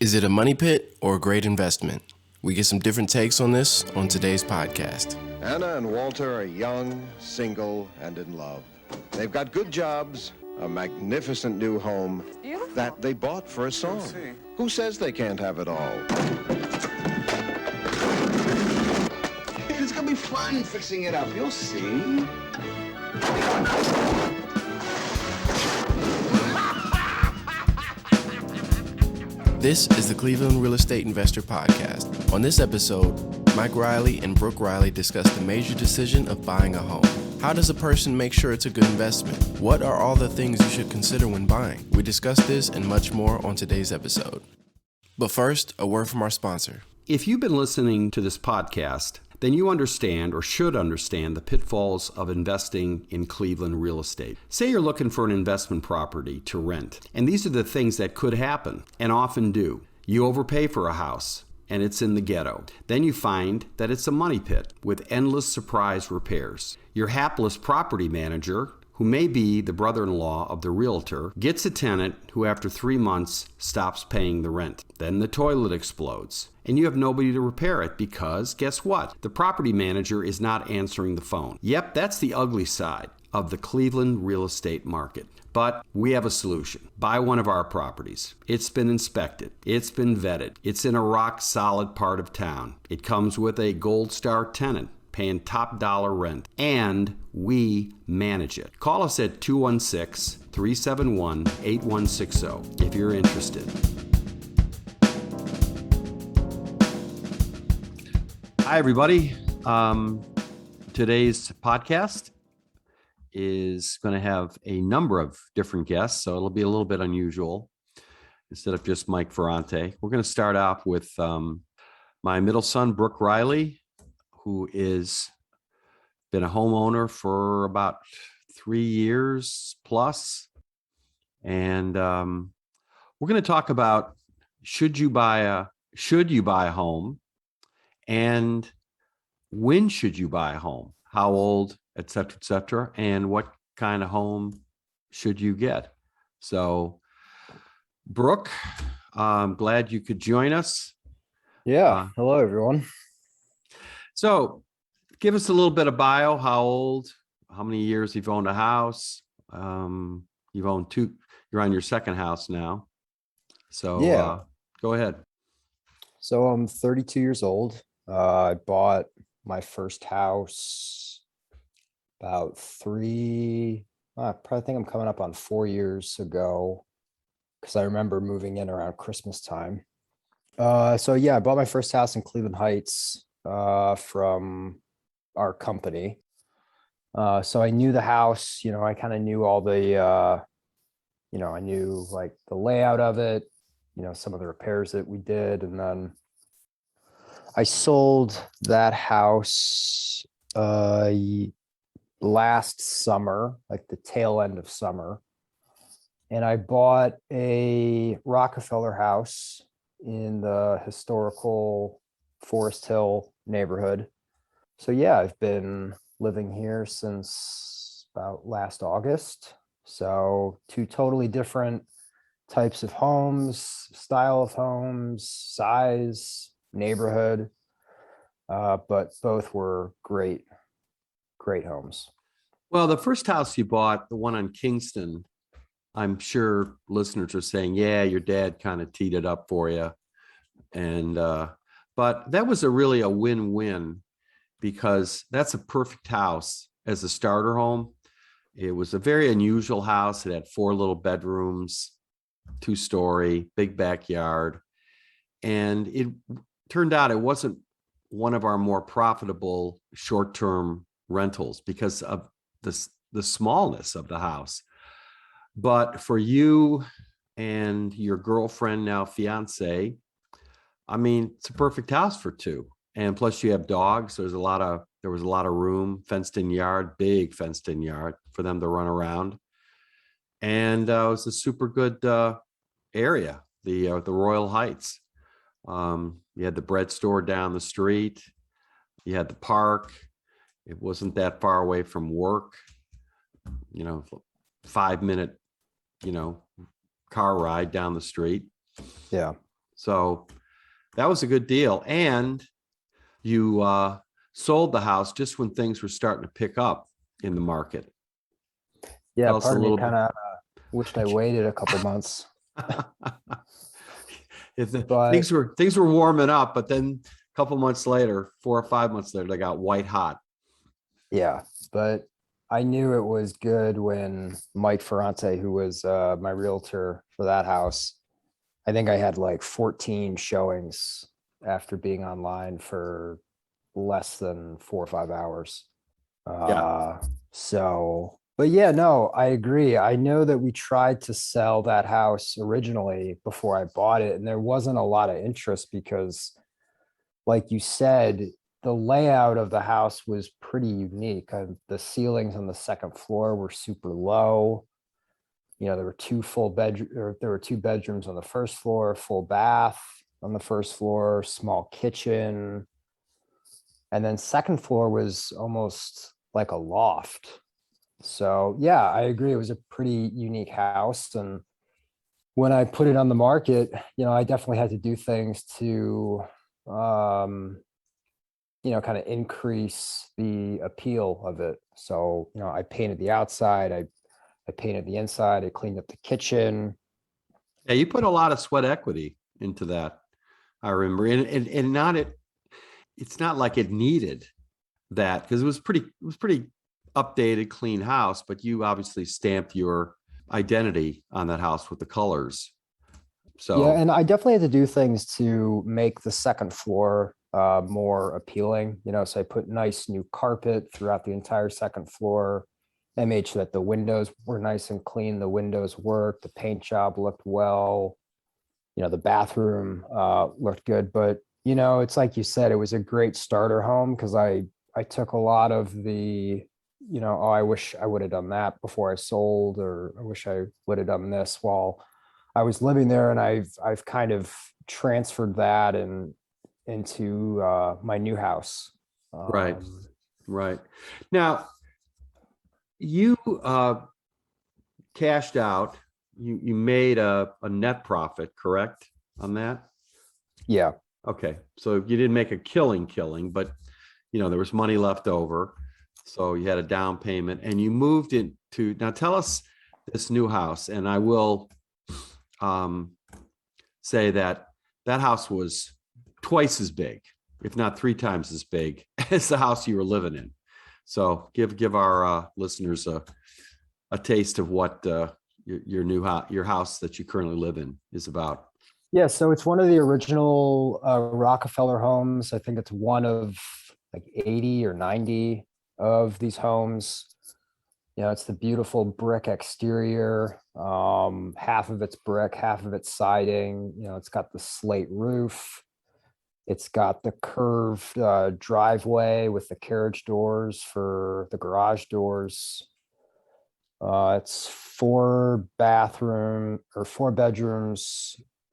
Is it a money pit or a great investment? We get some different takes on this on today's podcast. Anna and Walter are young, single, and in love. They've got good jobs, a magnificent new home that they bought for a song. Who says they can't have it all? It's gonna be fun fixing it up. You'll see. This is the Cleveland Real Estate Investor Podcast. On this episode, Mike Reilly and Brook Reilly discuss the major decision of buying a home. How does a person make sure it's a good investment? What are all the things you should consider when buying? We discuss this and much more on today's episode. But first, a word from our sponsor. If you've been listening to this podcast, then you understand or should understand the pitfalls of investing in Cleveland real estate. Say you're looking for an investment property to rent, and these are the things that could happen and often do. You overpay for a house, and it's in the ghetto. Then you find that it's a money pit with endless surprise repairs. Your hapless property manager, who may be the brother-in-law of the realtor, gets a tenant who after 3 months stops paying the rent. Then the toilet explodes, and you have nobody to repair it because, guess what? The property manager is not answering the phone. Yep, that's the ugly side of the Cleveland real estate market. But we have a solution. Buy one of our properties. It's been inspected. It's been vetted. It's in a rock-solid part of town. It comes with a Gold Star tenant paying top dollar rent, and we manage it. Call us at 216-371-8160 if you're interested. Hi, everybody. Today's podcast is going to have a number of different guests, so it'll be a little bit unusual instead of just Mike Ferrante. We're going to start off with my middle son, Brook Reilly, who is been a homeowner for about 3 years plus. And we're going to talk about should you buy a home, and when should you buy a home, how old, et cetera, and what kind of home should you get. So, Brook, I'm glad you could join us. Yeah. Hello, everyone. So give us a little bit of bio, how old, how many years you've owned a house. You've owned two, you're on your second house now. So yeah, go ahead. So I'm 32 years old. I bought my first house about I probably think I'm coming up on 4 years ago, because I remember moving in around Christmas time. So yeah, I bought my first house in Cleveland Heights from our company. So I knew the house, I kind of knew all the, I knew like the layout of it, some of the repairs that we did. And then I sold that house last summer, like the tail end of summer. And I bought a Rockefeller house in the historical Forest Hill neighborhood. So yeah, I've been living here since about last August. So two totally different types of homes, style of homes, size, neighborhood, but both were great homes. Well, the first house you bought, the one on Kingston, I'm sure listeners are saying, yeah, your dad kind of teed it up for you. And but that was really a win-win, because that's a perfect house as a starter home. It was a very unusual house. It had 4 little bedrooms, 2-story, big backyard. And it turned out it wasn't one of our more profitable short-term rentals because of the smallness of the house. But for you and your girlfriend, now fiance, I mean, it's a perfect house for two. And plus you have dogs. There was a lot of room, fenced in yard, big fenced in yard for them to run around. And it was a super good area, the Royal Heights. You had the bread store down the street. You had the park. It wasn't that far away from work, 5-minute, car ride down the street. Yeah. So that was a good deal. And you sold the house just when things were starting to pick up in the market. Yeah, Tell us a part of me little kind of wished I waited a couple months, but things were warming up, but then a couple months later, 4 or 5 months later, they got white hot. yeah, but I knew it was good when Mike Ferrante, who was my realtor for that house, I think I had like 14 showings after being online for less than 4 or 5 hours. Yeah. So, but yeah, no, I agree. I know that we tried to sell that house originally before I bought it, and there wasn't a lot of interest because, like you said, the layout of the house was pretty unique. The ceilings on the second floor were super low. You know, there were there were two bedrooms on the first floor, full bath on the first floor, small kitchen. And then second floor was almost like a loft. So yeah, I agree. It was a pretty unique house. And when I put it on the market, I definitely had to do things to, kind of increase the appeal of it. So, I painted the outside, I painted the inside, I cleaned up the kitchen. Yeah, you put a lot of sweat equity into that. I remember, and it's not like it needed that because it was pretty updated, clean house, but you obviously stamped your identity on that house with the colors. Yeah, So and I definitely had to do things to make the second floor more appealing. So I put nice new carpet throughout the entire second floor. I made sure that the windows were nice and clean. The windows worked. The paint job looked well. The bathroom looked good. But it's like you said, it was a great starter home because I took a lot of the, oh, I wish I would have done that before I sold, or I wish I would have done this while I was living there, and I've kind of transferred that into my new house. right, right. Now you cashed out. You made a net profit, correct, on that? Yeah. Okay, so you didn't make a killing, but there was money left over, so you had a down payment, and you moved into. Now tell us this new house, and I will say that house was twice as big, if not 3 times as big as the house you were living in. So give our listeners a taste of what your house that you currently live in is about. Yeah, so it's one of the original Rockefeller homes. I think it's one of like 80 or 90 of these homes. It's the beautiful brick exterior. Half of it's brick, half of it's siding. It's got the slate roof. It's got the curved driveway with the carriage doors for the garage doors. It's 4 bedrooms,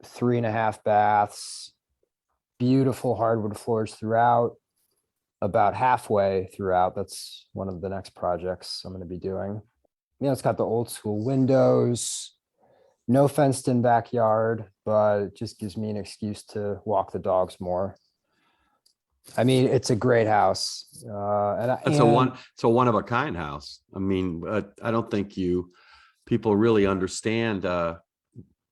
3.5 baths, beautiful hardwood floors throughout. About halfway throughout, that's one of the next projects I'm going to be doing. It's got the old school windows, no fenced in backyard, but it just gives me an excuse to walk the dogs more. I mean, it's a great house. It's a one of a kind house. I mean, I don't think people really understand the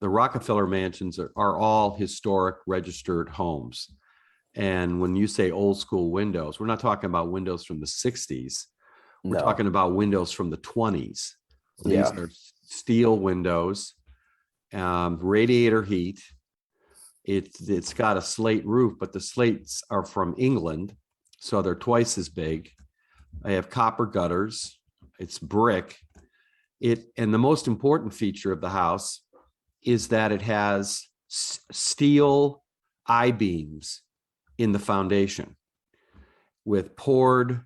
Rockefeller mansions are all historic registered homes. And when you say old school windows, we're not talking about windows from the 60s. We're talking about windows from the 20s. These are steel windows, radiator heat. It's got a slate roof, but the slates are from England, so they're twice as big. I have copper gutters. It's brick. And the most important feature of the house is that it has steel I-beams in the foundation with poured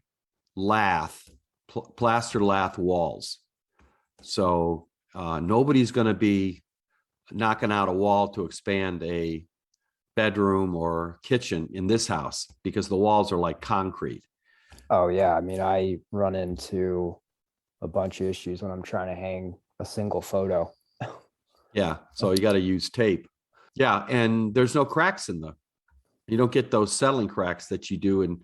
plaster lath walls. So nobody's going to be knocking out a wall to expand a bedroom or kitchen in this house because the walls are like concrete. Oh yeah, I mean, I run into a bunch of issues when I'm trying to hang a single photo. Yeah, so you got to use tape. Yeah, and there's no cracks you don't get those settling cracks that you do in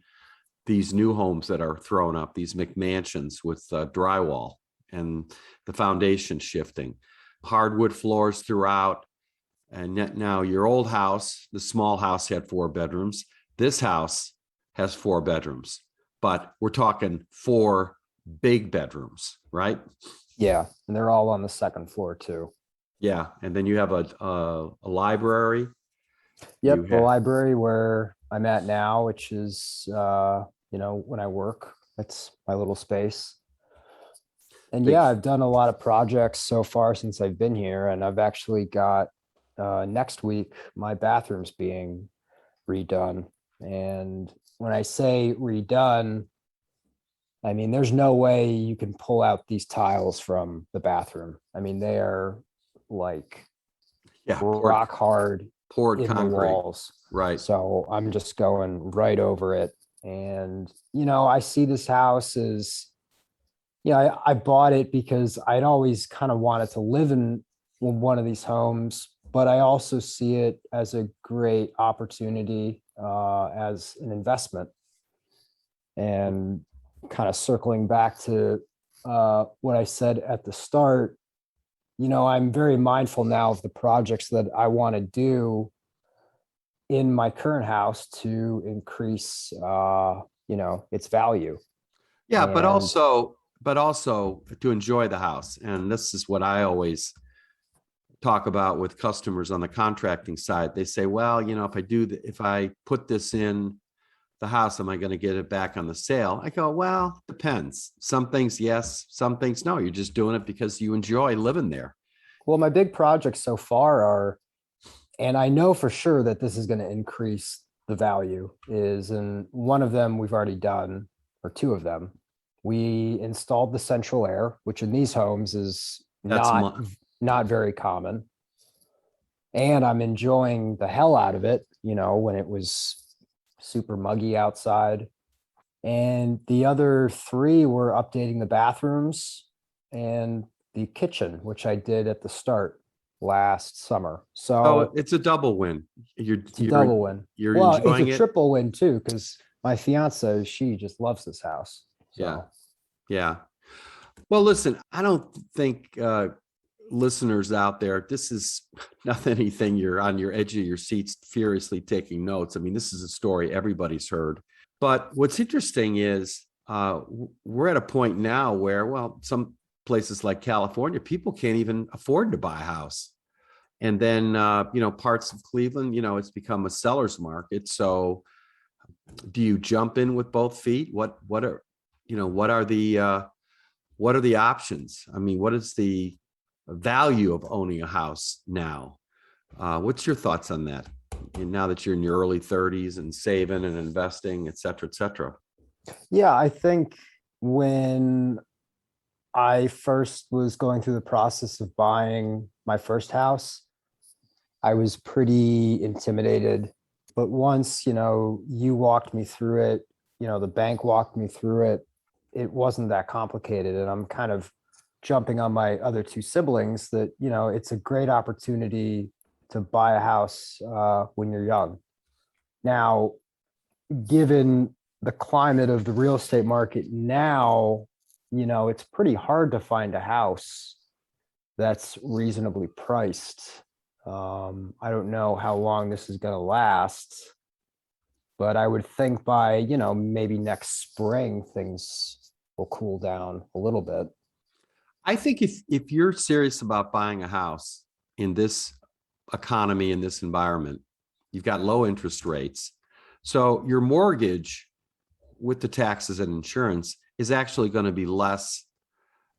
these new homes that are thrown up, these McMansions with drywall and the foundation shifting, hardwood floors throughout. And now your old house, the small house, had 4 bedrooms. This house has 4 bedrooms, but we're talking 4 big bedrooms, right? Yeah, and they're all on the second floor too. Yeah, and then you have a library. Yep, You the have- library where I'm at now, which is when I work, that's my little space. And Big- yeah, I've done a lot of projects so far since I've been here, and I've actually got next week my bathroom's being redone. And when I say redone, I mean there's no way you can pull out these tiles from the bathroom. I mean they are like yeah, rock hard poured in the concrete, walls. right? So I'm just going right over it. And, I see this house as, I bought it because I'd always kind of wanted to live in one of these homes, but I also see it as a great opportunity as an investment. And kind of circling back to what I said at the start, I'm very mindful now of the projects that I want to do in my current house to increase, its value. Yeah, And but also to enjoy the house. And this is what I always talk about with customers on the contracting side. They say, well, if I put this in the house, am I going to get it back on the sale? I go, well, depends. Some things, yes, some things, no. You're just doing it because you enjoy living there. well, my big projects so far are, and I know for sure that this is going to increase the value and one of them we've already done, or 2 of them. We installed the central air, which in these homes is That's not very common. And I'm enjoying the hell out of it, when it was super muggy outside. And the other 3 were updating the bathrooms and the kitchen, which I did at the start last summer. So it's a double win. it's a double win. You're Well, enjoying it's a triple win too, because my fiance, she just loves this house. So. Yeah. Well, listen, I don't think listeners out there, this is not anything you're on your edge of your seats furiously taking notes. I mean, this is a story everybody's heard. But what's interesting is we're at a point now where, well, some places like California, people can't even afford to buy a house. And then, parts of Cleveland, it's become a seller's market. So do you jump in with both feet? What are the options? I mean, what is the value of owning a house now? What's your thoughts on that? And now that you're in your early 30s and saving and investing, et cetera, et cetera. Yeah, I think when I first was going through the process of buying my first house, I was pretty intimidated. But once, you walked me through it, the bank walked me through it, it wasn't that complicated. And I'm kind of jumping on my other 2 siblings that, it's a great opportunity to buy a house when you're young. Now, given the climate of the real estate market now, it's pretty hard to find a house that's reasonably priced. I don't know how long this is going to last, but I would think by, maybe next spring, things will cool down a little bit. I think if you're serious about buying a house in this economy, in this environment, you've got low interest rates. So your mortgage with the taxes and insurance is actually going to be less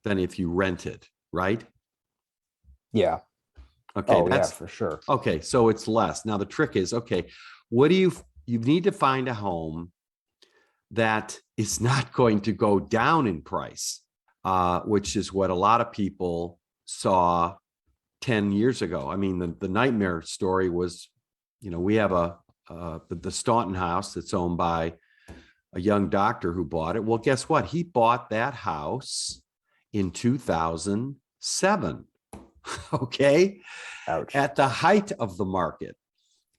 than if you rented, right? Yeah. Okay. Yeah, for sure. Okay. So it's less. Now the trick is, okay, what do you need to find a home that is not going to go down in price, which is what a lot of people saw 10 years ago. I mean, the nightmare story was, we have the Staunton house that's owned by a young doctor who bought it. Well, guess what? He bought that house in 2007. Okay. Ouch. At the height of the market,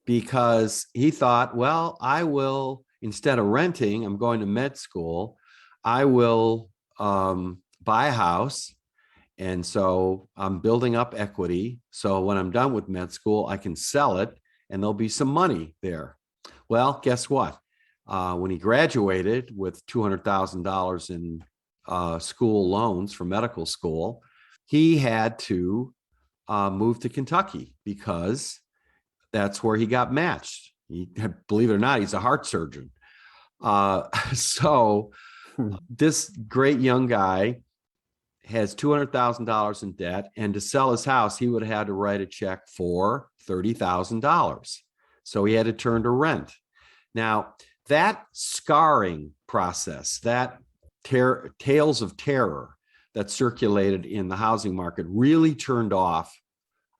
because he thought, well, I will, instead of renting, I'm going to med school, I will buy a house. And so I'm building up equity. So when I'm done with med school, I can sell it and there'll be some money there. Well, guess what? When he graduated with $200,000 in school loans for medical school, he had to move to Kentucky because that's where he got matched. Believe it or not, he's a heart surgeon. So this great young guy has $200,000 in debt, and to sell his house, he would have had to write a check for $30,000. So he had to turn to rent. Now, that scarring process, that tales of terror that circulated in the housing market really turned off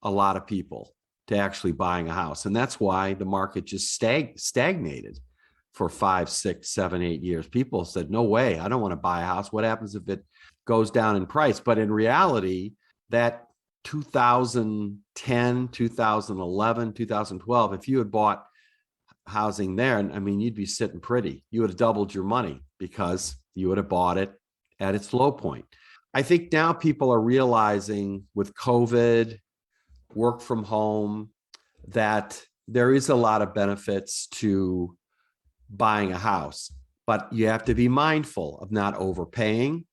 a lot of people to actually buying a house. And that's why the market just stagnated for 5, 6, 7, 8 years. People said, no way, I don't want to buy a house. What happens if it goes down in price? But in reality, that 2010, 2011, 2012, if you had bought housing there, I mean, you'd be sitting pretty. You would have doubled your money because you would have bought it at its low point. I think now people are realizing with COVID, work from home, that there is a lot of benefits to buying a house, but you have to be mindful of not overpaying,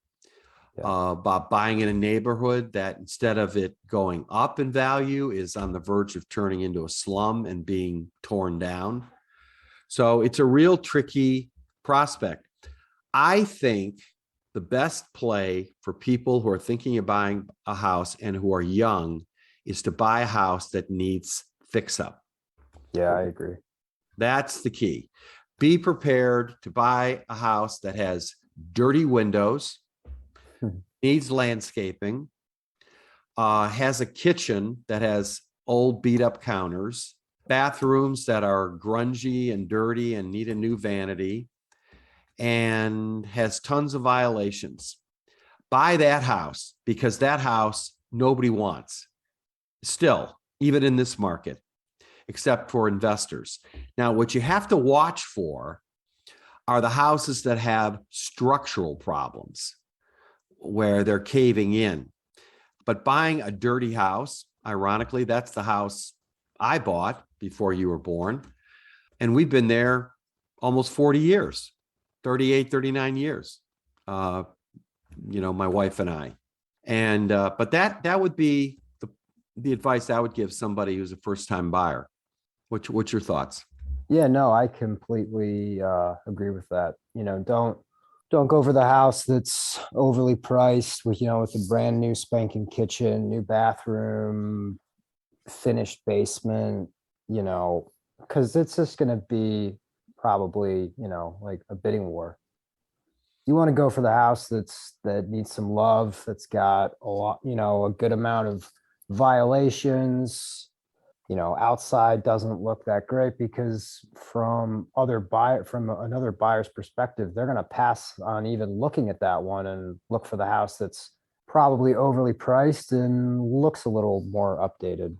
about buying in a neighborhood that instead of it going up in value is on the verge of turning into a slum and being torn down. So it's a real tricky prospect. I think the best play for people who are thinking of buying a house and who are young is to buy a house that needs fix up. Yeah, I agree. That's the key. Be prepared to buy a house that has dirty windows, needs landscaping, has a kitchen that has old beat up counters, bathrooms that are grungy and dirty and need a new vanity, and has tons of violations. Buy that house, because that house nobody wants still, even in this market, except for investors. Now, what you have to watch for are the houses that have structural problems where they're caving in. But buying a dirty house, ironically, that's the house I bought before you were born. And we've been there almost 40 years, 38, 39 years, my wife and I. And, but that would be the advice I would give somebody who's a first-time buyer. What's your thoughts? Yeah, no, I completely agree with that. Don't go for the house that's overly priced with a brand new spanking kitchen, new bathroom, finished basement, because it's just going to be probably, like a bidding war. You want to go for the house that needs some love, that's got a lot, a good amount of violations, outside doesn't look that great, because from another buyer's perspective, they're going to pass on even looking at that one and look for the house that's probably overly priced and looks a little more updated.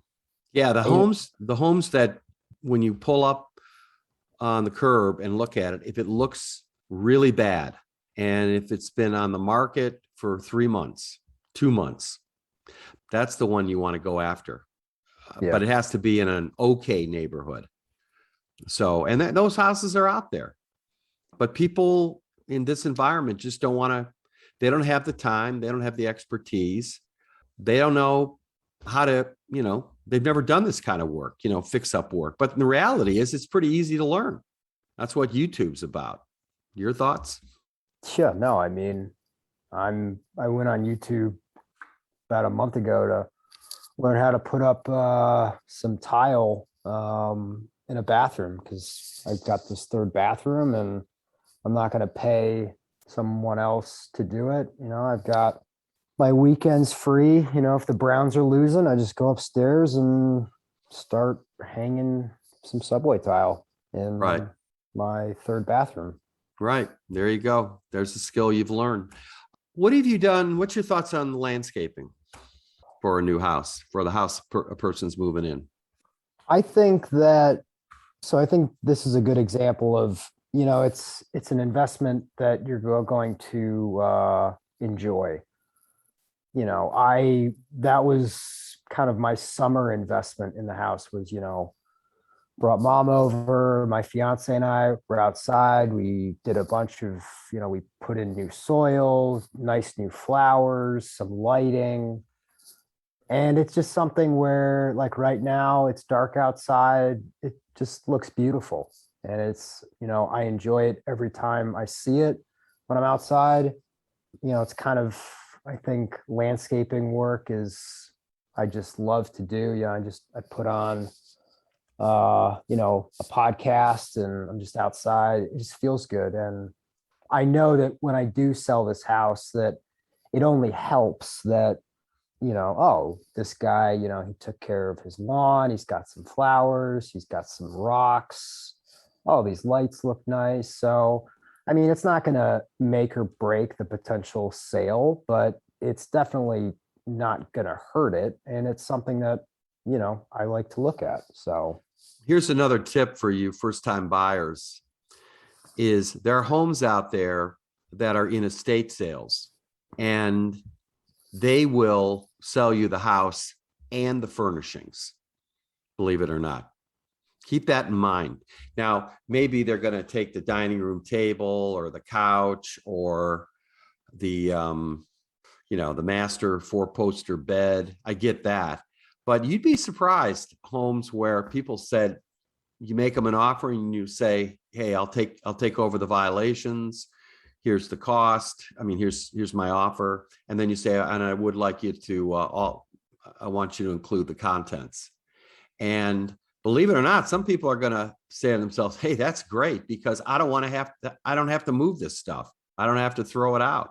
Yeah, the homes that when you pull up on the curb and look at it, if it looks really bad, and if it's been on the market for 3 months, 2 months, that's the one you want to go after. Yeah. But it has to be in an okay neighborhood. So, and those houses are out there, but people in this environment just don't want to, they don't have the time. They don't have the expertise. They don't know how to, they've never done this kind of work, fix up work. But the reality is it's pretty easy to learn. That's what YouTube's about. Your thoughts? Yeah, no, I mean, I went on YouTube about a month ago to learn how to put up some tile in a bathroom, because I've got this third bathroom and I'm not going to pay someone else to do it. I've got my weekends free. If the Browns are losing, I just go upstairs and start hanging some subway tile in my third bathroom. Right. There you go. There's a skill you've learned. What have you done? What's your thoughts on landscaping? for a new house, for the house a person's moving in? I think this is a good example of, it's an investment that you're going to enjoy. That was kind of my summer investment in the house was, brought mom over, my fiance and I were outside. We did a bunch of, we put in new soil, nice new flowers, some lighting. And it's just something where, like, right now it's dark outside. It just looks beautiful. And it's, I enjoy it every time I see it when I'm outside. It's kind of, I think landscaping work I just love to do. I put on, a podcast and I'm just outside. It just feels good. And I know that when I do sell this house, that it only helps that, this guy, he took care of his lawn. He's got some flowers. He's got some rocks. Oh, these lights look nice. So, I mean, it's not going to make or break the potential sale, but it's definitely not going to hurt it. And it's something that, I like to look at. So here's another tip for you first-time buyers is there are homes out there that are in estate sales, and they will sell you the house and the furnishings, believe it or not. Keep that in mind. Now, maybe they're going to take the dining room table or the couch or the, the master 4-poster bed. I get that. But you'd be surprised homes where people said, you make them an offer and you say, hey, I'll take over the violations. Here's the cost. I mean, here's my offer. And then you say, and I would like you to, I want you to include the contents. And believe it or not, some people are going to say to themselves, hey, that's great because I don't have to move this stuff. I don't have to throw it out.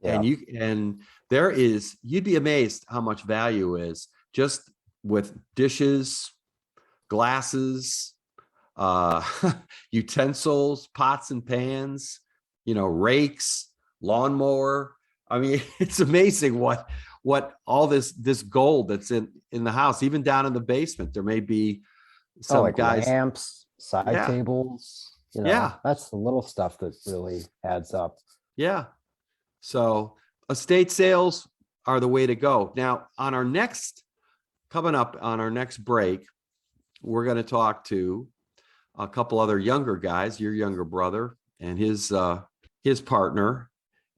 Yeah. And you'd be amazed how much value is just with dishes, glasses, utensils, pots and pans, rakes, lawnmower. I mean, it's amazing what all this gold that's in the house, even down in the basement. There may be some guys, lamps, side tables. That's the little stuff that really adds up. Yeah. So estate sales are the way to go. Now, coming up on our next break, we're going to talk to a couple other younger guys, your younger brother and his partner.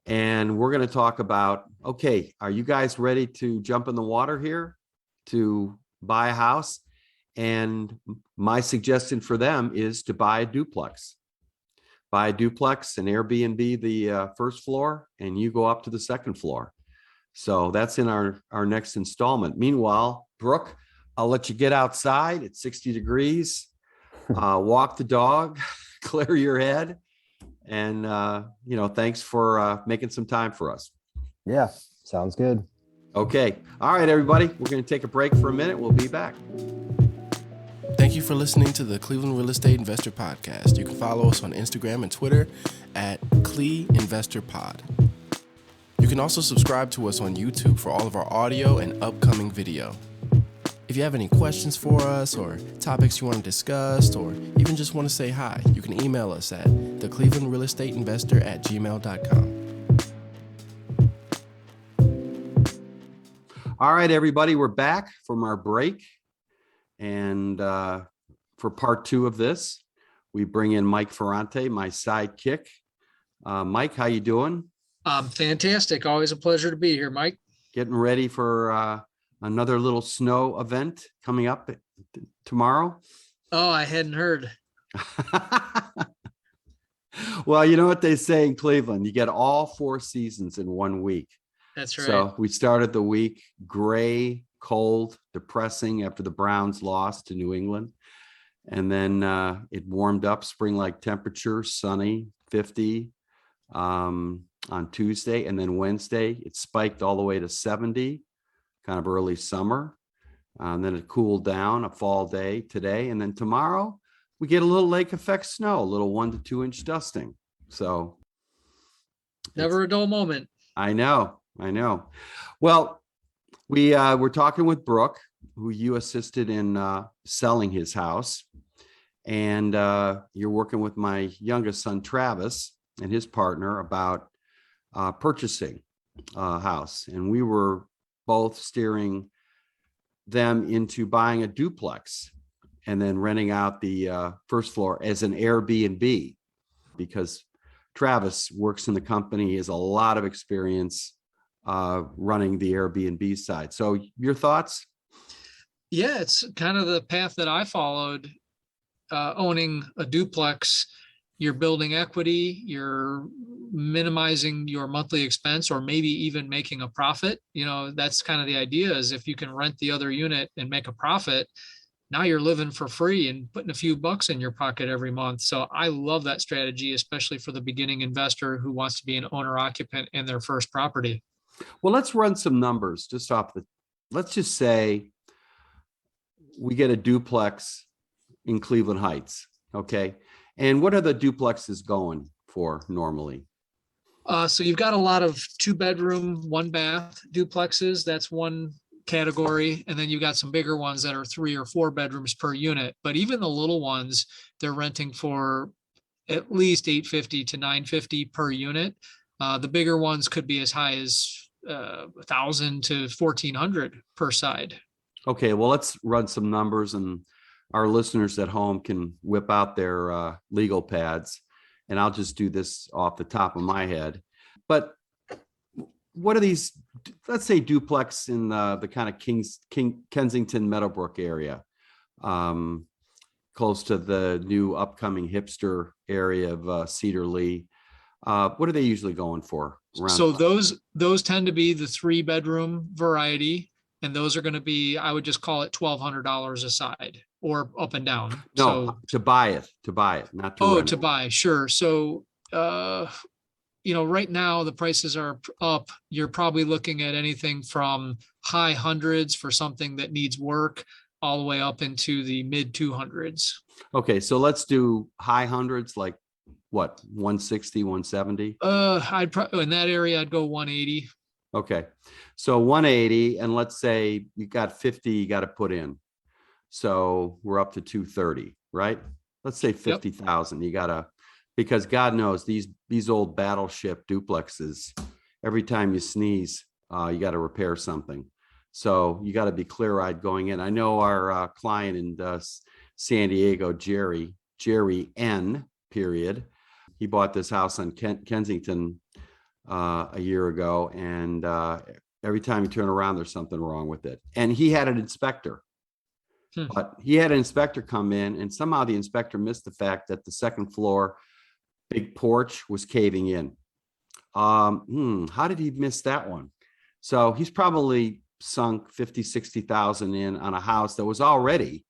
And we're going to talk about, okay, are you guys ready to jump in the water here to buy a house? And my suggestion for them is to buy a duplex. Buy a duplex and Airbnb the first floor, and you go up to the second floor. So that's in our next installment. Meanwhile, Brooke, I'll let you get outside. It's 60 degrees. Walk the dog, clear your head. And, thanks for making some time for us. Yeah, sounds good. Okay. All right, everybody. We're going to take a break for a minute. We'll be back. Thank you for listening to the Cleveland Real Estate Investor Podcast. You can follow us on Instagram and Twitter at CleInvestorPod. You can also subscribe to us on YouTube for all of our audio and upcoming video. If you have any questions for us or topics you want to discuss or even just want to say hi, you can email us at theclevelandrealestateinvestor@gmail.com. All right, everybody, we're back from our break. And for part 2 of this, we bring in Mike Ferrante, my sidekick. Mike, how you doing? Fantastic. Always a pleasure to be here, Mike. Getting ready for another little snow event coming up tomorrow? Oh, I hadn't heard. Well, you know what they say in Cleveland, you get all 4 seasons in 1 week. That's right. So we started the week gray, cold, depressing after the Browns lost to New England. And then it warmed up, spring-like temperature, sunny, 50 on Tuesday. And then Wednesday, it spiked all the way to 70, kind of early summer. And then it cooled down, a fall day today. And then tomorrow, we get a little lake effect snow, a little 1 to 2 inch dusting. So never a dull moment. I know. Well, We're talking with Brooke, who you assisted in selling his house. And you're working with my youngest son, Travis, and his partner about purchasing a house. And we were both steering them into buying a duplex and then renting out the first floor as an Airbnb, because Travis works in the company. He has a lot of experience running the Airbnb side. So your thoughts? Yeah, it's kind of the path that I followed. Owning a duplex, you're building equity, you're minimizing your monthly expense, or maybe even making a profit. That's kind of the idea, is if you can rent the other unit and make a profit, now you're living for free and putting a few bucks in your pocket every month. So I love that strategy, especially for the beginning investor who wants to be an owner occupant in their first property. Well, let's run some numbers just let's just say we get a duplex in Cleveland Heights. Okay. And what are the duplexes going for normally? So you've got a lot of 2-bedroom, 1-bath duplexes. That's one category. And then you've got some bigger ones that are 3 or 4 bedrooms per unit. But even the little ones, they're renting for at least $850 to $950 per unit. The bigger ones could be as high as $1,000 to $1,400 per side. Okay, well, let's run some numbers, and our listeners at home can whip out their legal pads, and I'll just do this off the top of my head. But what are these, let's say duplex in the kind of Kensington, Meadowbrook area, close to the new upcoming hipster area of Cedar Lee. What are they usually going for? So those tend to be the 3-bedroom variety. And those are going to be, I would just call it $1,200 a side, or up and down. No, So to buy it, not to oh, rent to it. buy. Sure. So, right now the prices are up. You're probably looking at anything from high hundreds for something that needs work all the way up into the mid 200s. Okay, so let's do high hundreds, like what, 160, 170? I'd probably, in that area, I'd go 180. Okay, so 180, and let's say you got 50 you got to put in. So we're up to 230, right? Let's say 50,000. You got to, because God knows these old battleship duplexes, every time you sneeze, you got to repair something. So you got to be clear-eyed going in. I know our client in San Diego, Jerry N. period. He bought this house on Kensington a year ago, and every time you turn around, there's something wrong with it. And he had an inspector, but he had an inspector come in, and somehow the inspector missed the fact that the second floor big porch was caving in. How did he miss that one? So he's probably sunk 50, 60,000 in on a house that was already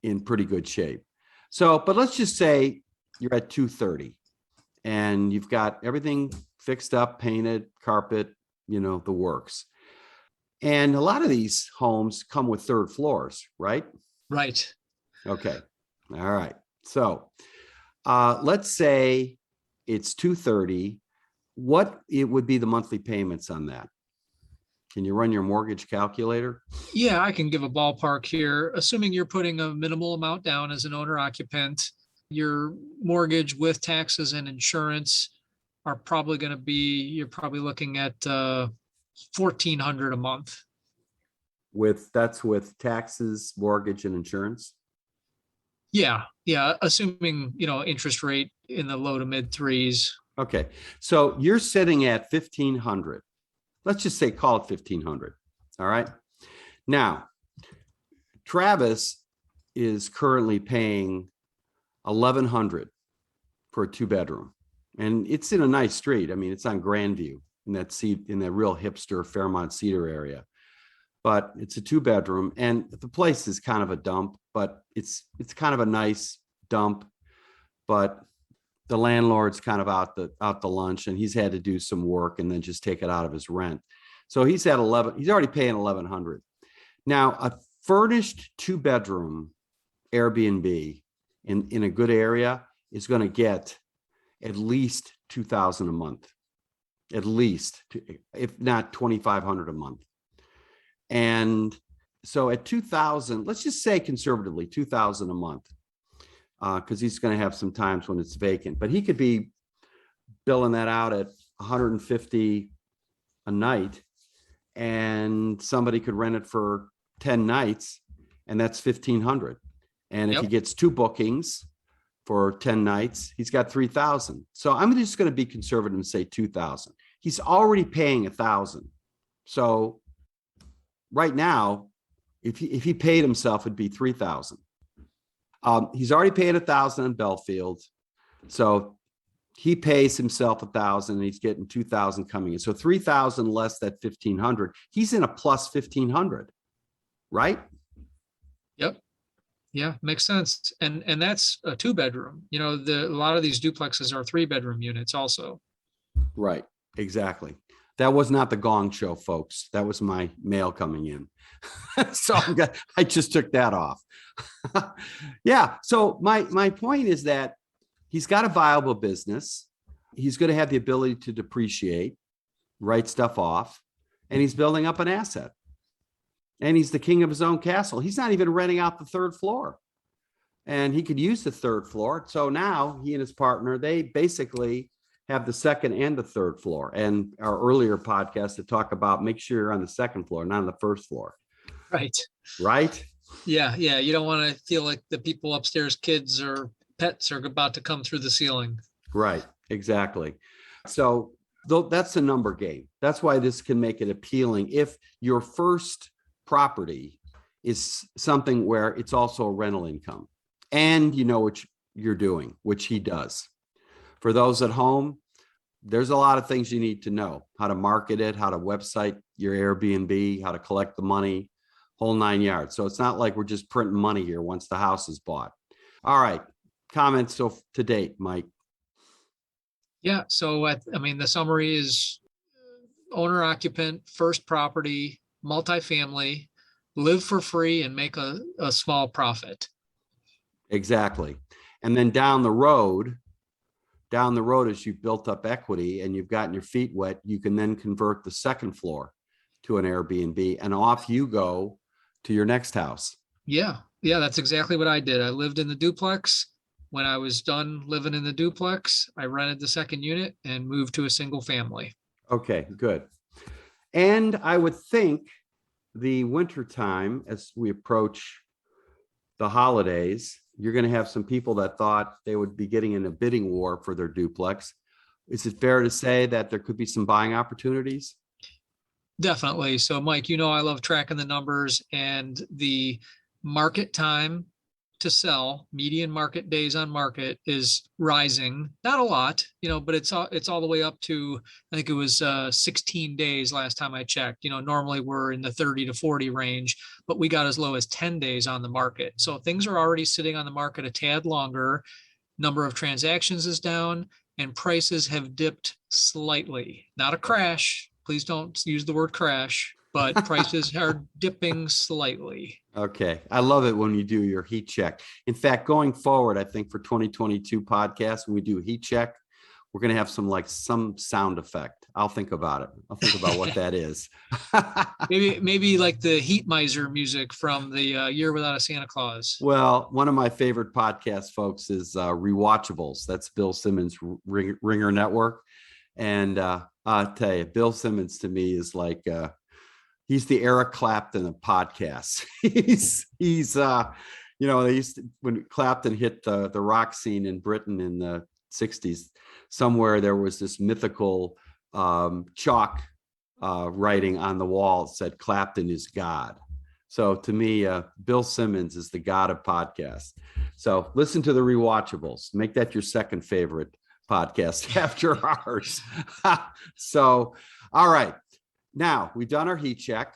in pretty good shape. So, but let's just say you're at 230 and you've got everything fixed up, painted, carpet, the works. And a lot of these homes come with 3rd floors, right? Right. Okay. All right. So let's say it's 230. What it would be the monthly payments on that? Can you run your mortgage calculator? Yeah, I can give a ballpark here. Assuming you're putting a minimal amount down as an owner occupant, your mortgage with taxes and insurance are probably going to be, you're probably looking at $1,400 a month. That's with taxes, mortgage, and insurance? Yeah. Assuming, interest rate in the low to mid 3s. Okay. So you're sitting at 1,500. Let's just say, call it 1,500. All right. Now, Travis is currently paying 1,100 for a 2-bedroom, and it's in a nice street. I mean, it's on Grandview in that real hipster Fairmont Cedar area, but it's a 2-bedroom, and the place is kind of a dump, but it's kind of a nice dump, but the landlord's kind of out the lunch, and he's had to do some work and then just take it out of his rent. So he's already paying 1,100. Now, a furnished 2-bedroom Airbnb in a good area is going to get at least $2,000 a month, at least, if not $2,500 a month. And so at 2,000, let's just say conservatively 2,000 a month, because he's going to have some times when it's vacant, but he could be billing that out at 150 a night, and somebody could rent it for 10 nights, and that's 1,500. And if he gets 2 bookings for 10 nights, he's got 3,000. So I'm just going to be conservative and say 2,000. He's already paying 1,000. So right now, if he paid himself, it'd be 3,000. He's already paid 1,000 in Belfield. So he pays himself 1,000 and he's getting 2,000 coming in. So 3,000 less that 1,500. He's in a plus 1,500, right? Yep. Yeah, makes sense. And that's a 2-bedroom. You know, a lot of these duplexes are 3-bedroom units also. Right. Exactly. That was not the Gong Show, folks. That was my mail coming in. So I just took that off. Yeah. So my point is that he's got a viable business. He's going to have the ability to depreciate, write stuff off, and he's building up an asset. And he's the king of his own castle. He's not even renting out the 3rd floor. And he could use the 3rd floor. So now he and his partner, they basically have the 2nd and the 3rd floor. And our earlier podcast to talk about make sure you're on the 2nd floor, not on the 1st floor. Right. Right? Yeah. Yeah. You don't want to feel like the people upstairs, kids or pets, are about to come through the ceiling. Right. Exactly. So that's a number game. That's why this can make it appealing. If your first property is something where it's also a rental income and you know what you're doing, which he does. For those at home, there's a lot of things you need to know: how to market it, how to website your Airbnb, how to collect the money, whole 9 yards. So it's not like we're just printing money here once the house is bought. All right. Comments so to date, Mike. Yeah. So, I mean, the summary is owner occupant, first property, multifamily, live for free and make a small profit. Exactly. And then down the road, as you've built up equity and you've gotten your feet wet, you can then convert the 2nd floor to an Airbnb and off you go to your next house. Yeah. Yeah. That's exactly what I did. I lived in the duplex. When I was done living in the duplex, I rented the 2nd unit and moved to a single family. Okay, good. And I would think the winter time, as we approach the holidays, you're going to have some people that thought they would be getting in a bidding war for their duplex. Is it fair to say that there could be some buying opportunities? Definitely. So, Mike, you know, I love tracking the numbers, and the market time to sell, median market days on market, is rising. Not a lot, you know, but it's all the way up to, I think it was 16 days last time I checked. You know, normally we're in the 30 to 40 range, but we got as low as 10 days on the market. So things are already sitting on the market a tad longer. Number of transactions is down, and prices have dipped slightly. Not a crash. Please don't use the word crash, but prices are dipping slightly. Okay. I love it when you do your heat check. In fact, going forward, I think for 2022 podcasts, when we do heat check, we're going to have some sound effect. I'll think about it. I'll think about what that is. maybe like the Heat Miser music from the Year Without a Santa Claus. Well, one of my favorite podcasts, folks, is Rewatchables. That's Bill Simmons' Ringer Network. And I'll tell you, Bill Simmons to me is like, he's the Eric Clapton of podcasts. he's you know, they used to, when Clapton hit the rock scene in Britain in the 60s, somewhere there was this mythical chalk writing on the wall that said Clapton is God. So to me, Bill Simmons is the God of podcasts. So listen to the Rewatchables. Make that your 2nd favorite podcast after ours. So, all right. Now we've done our heat check,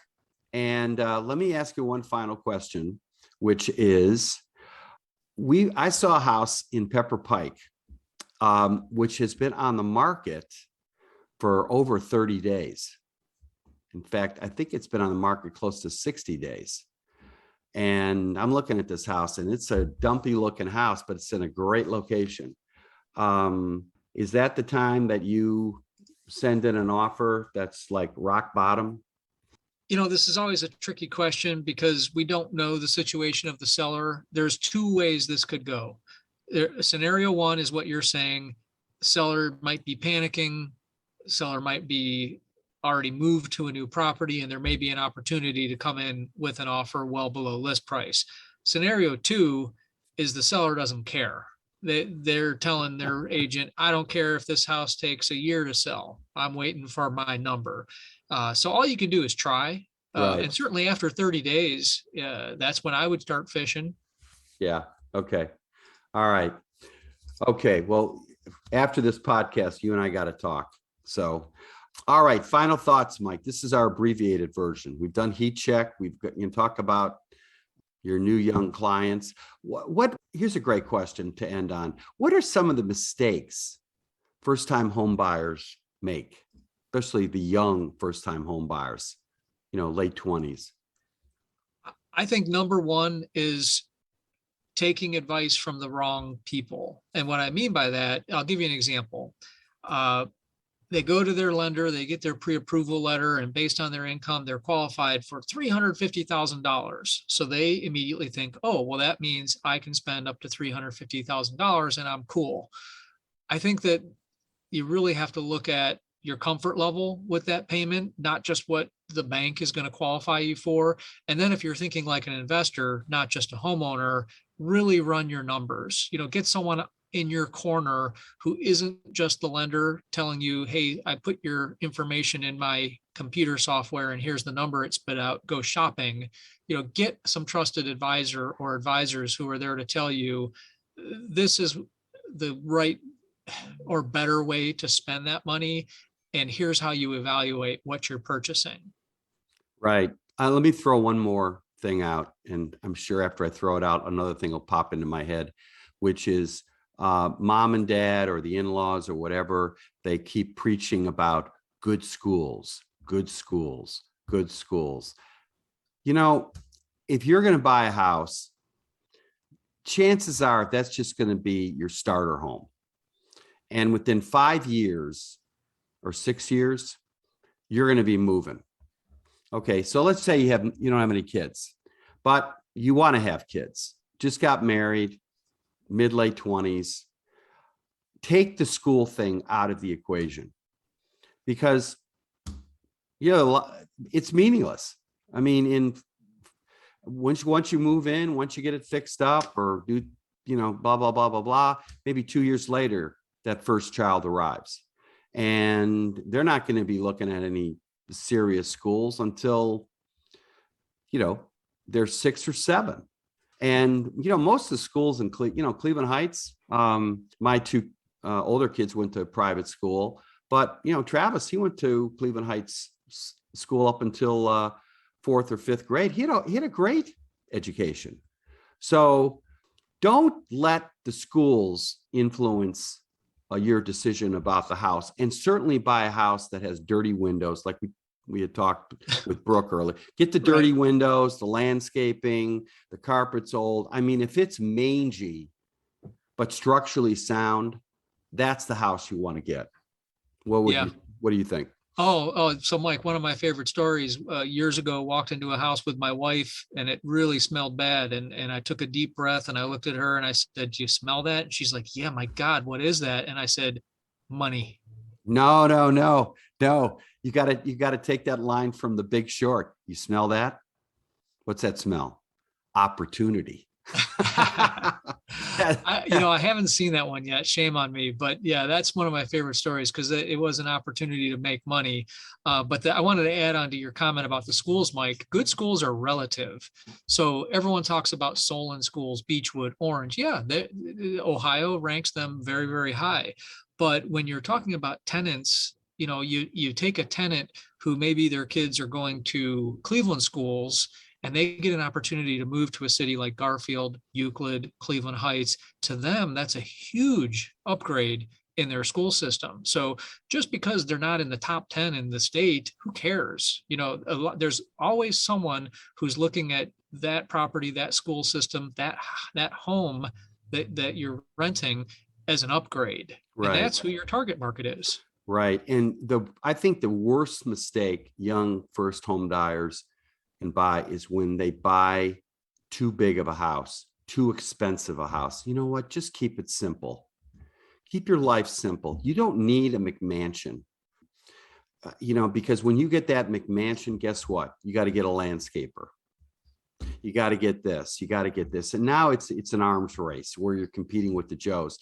and let me ask you one final question, which is, I saw a house in Pepper Pike, which has been on the market for over 30 days. In fact, I think it's been on the market close to 60 days. And I'm looking at this house, and it's a dumpy looking house, but it's in a great location. Is that the time that you send in an offer that's like rock bottom? This is always a tricky question because we don't know the situation of the seller. There's two ways this could go. Scenario one is what you're saying. The seller might be panicking. The seller might be already moved to a new property, and there may be an opportunity to come in with an offer well below list price. Scenario two is the seller doesn't care. They're telling their agent, I don't care if this house takes a year to sell. I'm waiting for my number. So all you can do is try. Right. And certainly after 30 days, that's when I would start fishing. Yeah. Okay. All right. Okay. Well, after this podcast, you and I got to talk. So, all right. Final thoughts, Mike. This is our abbreviated version. We've done heat check. We've got, you can talk about your new young clients. Here's a great question to end on. What are some of the mistakes first-time home buyers make, especially the young first-time home buyers, late 20s? I think number one is taking advice from the wrong people. And what I mean by that, I'll give you an example. They go to their lender, they get their pre-approval letter, and based on their income, they're qualified for $350,000. So they immediately think, oh, well, that means I can spend up to $350,000 and I'm cool. I think that you really have to look at your comfort level with that payment, not just what the bank is going to qualify you for. And then if you're thinking like an investor, not just a homeowner, really run your numbers, get someone in your corner who isn't just the lender telling you, hey, I put your information in my computer software and here's the number it spit out, go shopping. Get some trusted advisor or advisors who are there to tell you this is the right or better way to spend that money. And here's how you evaluate what you're purchasing. Right. Let me throw one more thing out. And I'm sure after I throw it out, another thing will pop into my head, which is mom and dad or the in-laws or whatever, they keep preaching about good schools, good schools, good schools. If you're going to buy a house, chances are that's just going to be your starter home. And within 5 years or 6 years, you're going to be moving. Okay. So let's say you don't have any kids, but you want to have kids, just got married, mid-late 20s. Take the school thing out of the equation because, it's meaningless. I mean, once you move in, once you get it fixed up or do, blah, blah, blah, blah, blah, maybe 2 years later, that first child arrives and they're not going to be looking at any serious schools until, they're 6 or 7. And, most of the schools in Cleveland Heights, my two older kids went to private school, but, Travis, he went to Cleveland Heights school up until 4th or 5th grade. He had a great education. So don't let the schools influence your decision about the house, and certainly buy a house that has dirty windows. Like we had talked with Brooke earlier, get the dirty windows, the landscaping, the carpet's old. I mean, if it's mangy, but structurally sound, that's the house you want to get. What do you think? So Mike, one of my favorite stories, years ago, walked into a house with my wife and it really smelled bad. And I took a deep breath and I looked at her and I said, do you smell that? And she's like, yeah, my God, what is that? And I said, money. No. You gotta take that line from The Big Short. You smell that? What's that smell? Opportunity. I haven't seen that one yet. Shame on me. But yeah, that's one of my favorite stories because it was an opportunity to make money. But I wanted to add on to your comment about the schools, Mike. Good schools are relative. So everyone talks about Solon schools, Beechwood, Orange. Yeah, Ohio ranks them very, very high. But when you're talking about tenants, you take a tenant who maybe their kids are going to Cleveland schools and they get an opportunity to move to a city like Garfield, Euclid, Cleveland Heights. To them, that's a huge upgrade in their school system. So just because they're not in the top 10 in the state, who cares? There's always someone who's looking at that property, that school system, that home that you're renting as an upgrade. Right. And that's who your target market is. Right. And I think the worst mistake young first home buyers can buy is when they buy too big of a house, too expensive a house. You know what? Just keep it simple. Keep your life simple. You don't need a McMansion. Because when you get that McMansion, guess what? You got to get a landscaper. You got to get this. You got to get this. And now it's an arms race where you're competing with the Joes,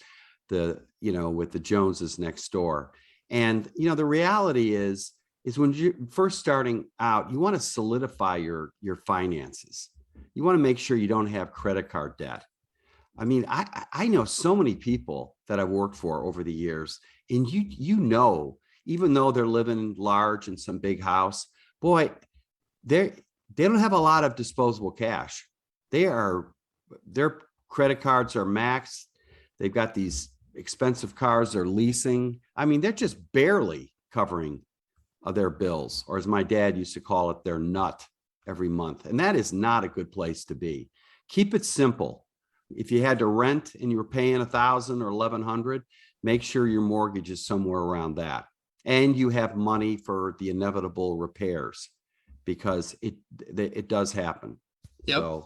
with the Joneses next door. And the reality is when you're first starting out, you want to solidify your finances. You want to make sure you don't have credit card debt. I mean, I know so many people that I've worked for over the years, and even though they're living large in some big house, boy, they don't have a lot of disposable cash. Their credit cards are maxed. They've got these expensive cars they're leasing. I mean, they're just barely covering their bills, or as my dad used to call it, their nut every month. And that is not a good place to be. Keep it simple. If you had to rent and you were paying $1,000 or $1,100, make sure your mortgage is somewhere around that. And you have money for the inevitable repairs, because it does happen. Yep.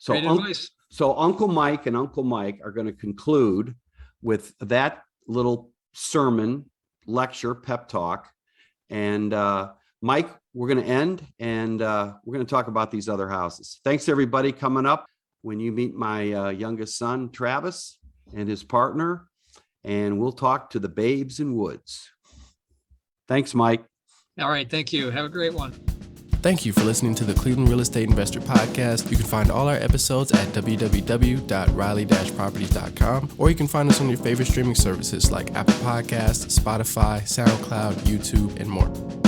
Great advice. So Uncle Mike and Uncle Mike are going to conclude with that little sermon, lecture, pep talk. And Mike, we're going to end, and we're going to talk about these other houses. Thanks, everybody. Coming up, when you meet my youngest son, Travis, and his partner, and we'll talk to the babes in woods. Thanks, Mike. All right. Thank you. Have a great one. Thank you for listening to the Cleveland Real Estate Investor Podcast. You can find all our episodes at www.reilly-properties.com, or you can find us on your favorite streaming services like Apple Podcasts, Spotify, SoundCloud, YouTube, and more.